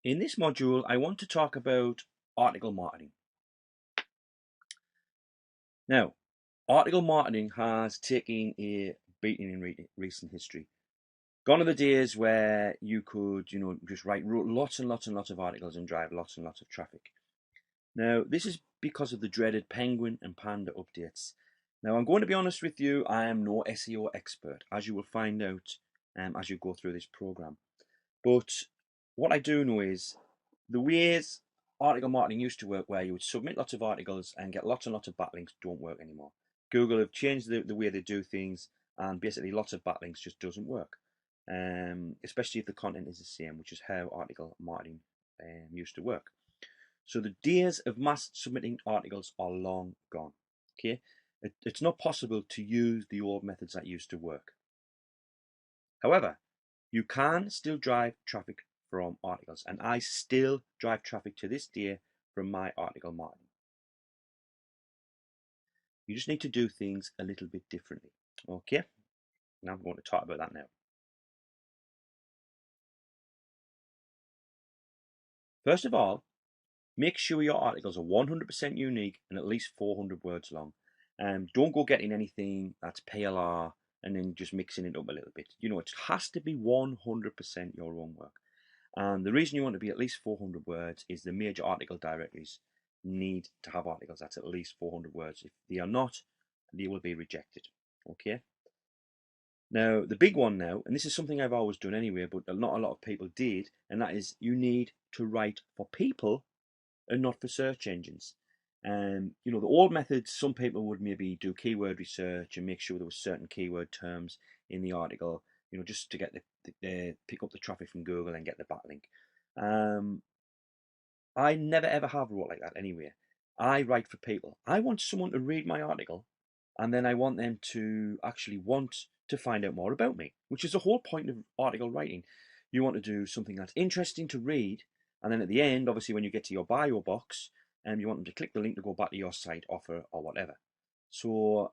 In this module, I want to talk about article marketing. Now, article marketing has taken a beating in recent history. Gone are the days where you could, just write lots and lots and lots of articles and drive lots and lots of traffic. Now, this is because of the dreaded Penguin and Panda updates. Now, I'm going to be honest with you, I am no SEO expert, as you will find out as you go through this program. But what I do know is the ways article marketing used to work, where you would submit lots of articles and get lots and lots of backlinks, don't work anymore. Google have changed the way they do things, and basically lots of backlinks just doesn't work, especially if the content is the same, which is how article marketing used to work. So the days of mass submitting articles are long gone. Okay, it's not possible to use the old methods that used to work. However, you can still drive traffic from articles, and I still drive traffic to this day from my article marketing. You just need to do things a little bit differently. Okay, now I'm going to talk about that now. First of all, make sure your articles are 100% unique and at least 400 words long. Don't go getting anything that's PLR and then just mixing it up a little bit. It has to be 100% your own work. And the reason you want to be at least 400 words is the major article directories need to have articles that's at least 400 words. If they are not, they will be rejected. Okay. Now, the big one now, and this is something I've always done anyway, but not a lot of people did, and that is you need to write for people and not for search engines. The old methods, some people would maybe do keyword research and make sure there were certain keyword terms in the article, just to get the pick up the traffic from Google and get the backlink. I never ever have wrote like that anyway. I write for people. I want someone to read my article, and then I want them to actually want to find out more about me, which is the whole point of article writing. You want to do something that's interesting to read, and then at the end, obviously, when you get to your bio box, you want them to click the link to go back to your site, offer, or whatever. So,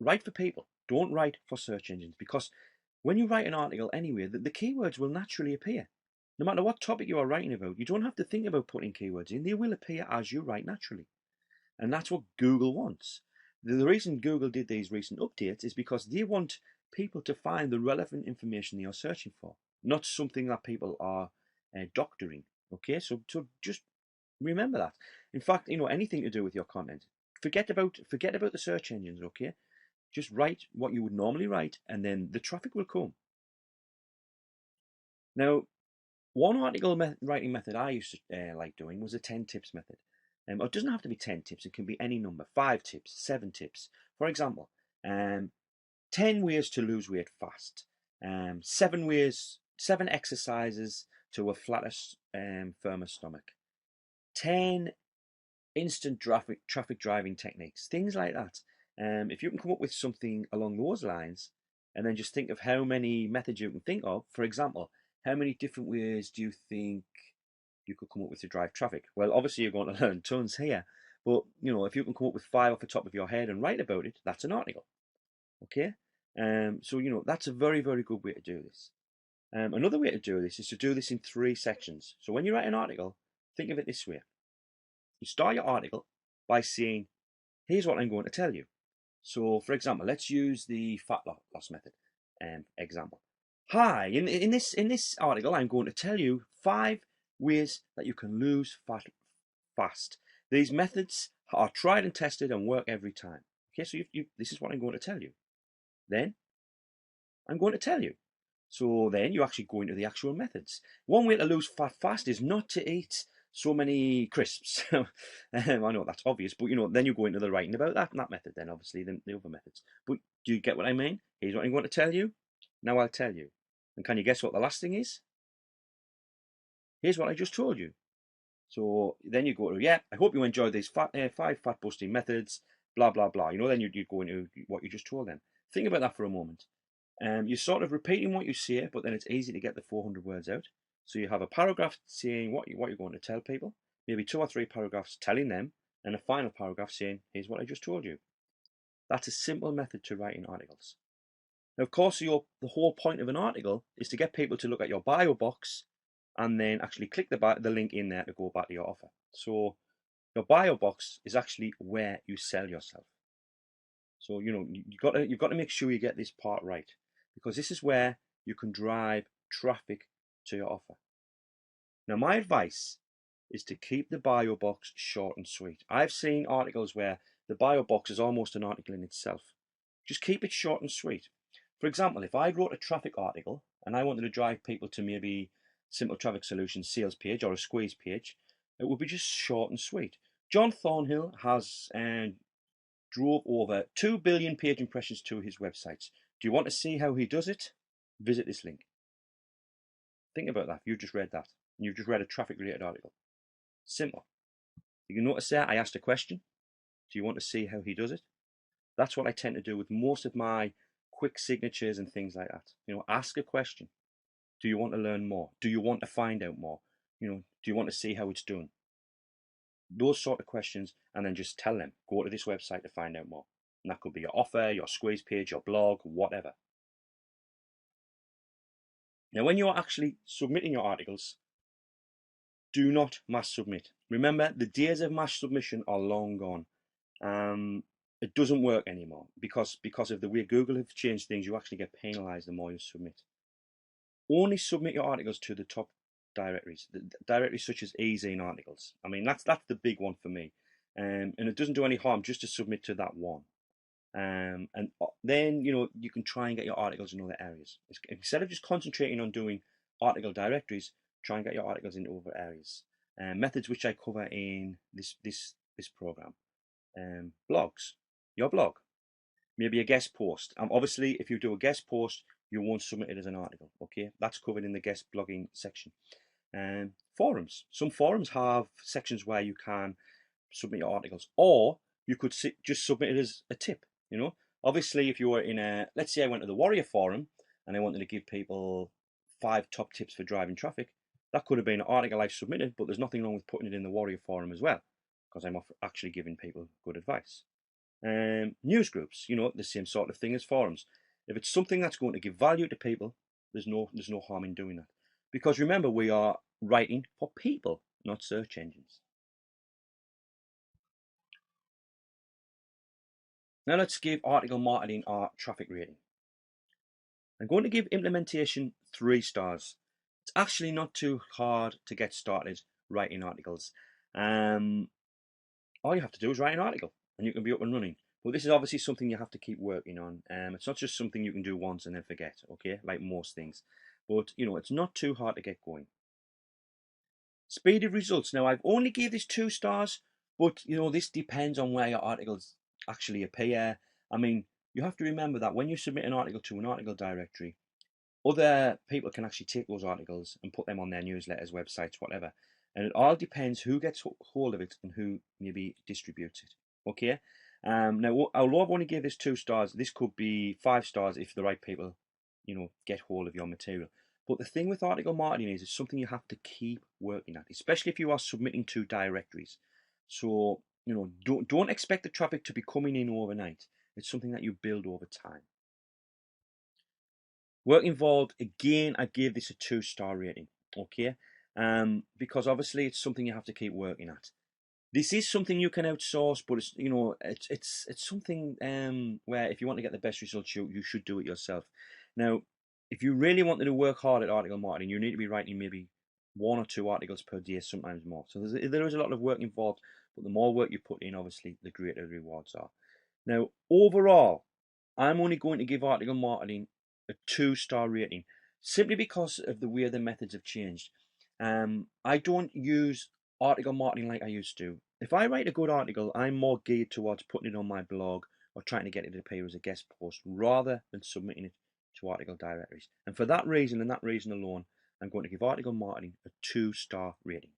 write for people. Don't write for search engines, because when you write an article anyway, the keywords will naturally appear. No matter what topic you are writing about, you don't have to think about putting keywords in. They will appear as you write naturally. And that's what Google wants. The reason Google did these recent updates is because they want people to find the relevant information they are searching for, not something that people are doctoring. Okay, so just remember that. In fact, anything to do with your content, forget about the search engines. Okay, just write what you would normally write, and then the traffic will come. Now, one article writing method I used to like doing was a 10 tips method. It doesn't have to be 10 tips, it can be any number, 5 tips, 7 tips. For example, 10 ways to lose weight fast, 7 exercises to a flatter, firmer stomach, 10 instant traffic driving techniques, things like that. If you can come up with something along those lines, and then just think of how many methods you can think of. For example, how many different ways do you think you could come up with to drive traffic? Well, obviously you're going to learn tons here, but if you can come up with 5 off the top of your head and write about it, that's an article. Okay, so that's a very, very good way to do this. Another way to do this is to do this in 3 sections. So when you write an article, think of it this way. You start your article by saying, here's what I'm going to tell you. So, for example, let's use the fat loss method example. Hi, in this article, I'm going to tell you 5 ways that you can lose fat fast. These methods are tried and tested and work every time. Okay, so this is what I'm going to tell you. Then I'm going to tell you. So then you actually go into the actual methods. One way to lose fat fast is not to eat so many crisps. I know that's obvious, but then you go into the writing about that method, then obviously the other methods. But do you get what I mean? Here's what I'm going to tell you. Now I'll tell you. And can you guess what the last thing is? Here's what I just told you. So then you go to, yeah, I hope you enjoyed these 5 fat busting methods, blah, blah, blah. Then you go into what you just told them. Think about that for a moment. You're sort of repeating what you say, but then it's easy to get the 400 words out. So you have a paragraph saying what you're going to tell people, maybe 2 or 3 paragraphs telling them, and a final paragraph saying, here's what I just told you. That's a simple method to writing articles. Now, of course, the whole point of an article is to get people to look at your bio box and then actually click the link in there to go back to your offer. So your bio box is actually where you sell yourself. So you've got to make sure you get this part right, because this is where you can drive traffic to your offer. Now, my advice is to keep the bio box short and sweet. I've seen articles where the bio box is almost an article in itself. Just keep it short and sweet. For example, if I wrote a traffic article and I wanted to drive people to maybe Simple Traffic Solutions sales page or a squeeze page, it would be just short and sweet. John Thornhill has drove over 2 billion page impressions to his websites. Do you want to see how he does it? Visit this link. Think about that. You've just read that. You've just read a traffic related article. Simple. You can notice there I asked a question. Do you want to see how he does it? That's what I tend to do with most of my quick signatures and things like that. Ask a question. Do you want to learn more? Do you want to find out more? Do you want to see how it's done? Those sort of questions, and then just tell them, go to this website to find out more. And that could be your offer, your squeeze page, your blog, whatever. Now, when you're actually submitting your articles, do not mass submit. Remember, the days of mass submission are long gone. It doesn't work anymore because of the way Google have changed things. You actually get penalized the more you submit. Only submit your articles to the top directories, directories such as eZine articles. I mean, that's the big one for me, and it doesn't do any harm just to submit to that one. And then you can try and get your articles in other areas instead of just concentrating on doing article directories. Try and get your articles into other areas. Methods which I cover in this program. Blogs, your blog, maybe a guest post. Obviously, if you do a guest post, you won't submit it as an article. Okay, that's covered in the guest blogging section. Forums. Some forums have sections where you can submit your articles, or you could just submit it as a tip. Obviously, if you were in let's say I went to the Warrior Forum and I wanted to give people 5 top tips for driving traffic, that could have been an article I've submitted, but there's nothing wrong with putting it in the Warrior Forum as well, because I'm actually giving people good advice. News groups, the same sort of thing as forums. If it's something that's going to give value to people, there's no harm in doing that. Because remember, we are writing for people, not search engines. Now let's give article marketing our traffic rating. I'm going to give implementation 3 stars. It's actually not too hard to get started writing articles. All you have to do is write an article and you can be up and running. But this is obviously something you have to keep working on. It's not just something you can do once and then forget, okay, like most things. But, it's not too hard to get going. Speed of results. Now, I've only gave this 2 stars, but, this depends on where your articles actually appear. I mean, you have to remember that when you submit an article to an article directory, other people can actually take those articles and put them on their newsletters, websites, whatever. And it all depends who gets hold of it and who maybe distributes it. Okay. Now, although I've only gave this 2 stars, this could be 5 stars if the right people, get hold of your material. But the thing with article marketing is it's something you have to keep working at, especially if you are submitting to directories. So, don't expect the traffic to be coming in overnight. It's something that you build over time. Work involved, again, I gave this a 2-star rating, okay? Because obviously it's something you have to keep working at. This is something you can outsource, but it's something where if you want to get the best results, you should do it yourself. Now, if you really wanted to work hard at article marketing, you need to be writing maybe 1 or 2 articles per day, sometimes more. So there is a lot of work involved, but the more work you put in, obviously, the greater the rewards are. Now, overall, I'm only going to give article marketing a 2-star rating, simply because of the way the methods have changed. I don't use article marketing like I used to. If I write a good article, I'm more geared towards putting it on my blog or trying to get it to appear as a guest post rather than submitting it to article directories. And for that reason and that reason alone, I'm going to give article marketing a 2-star rating.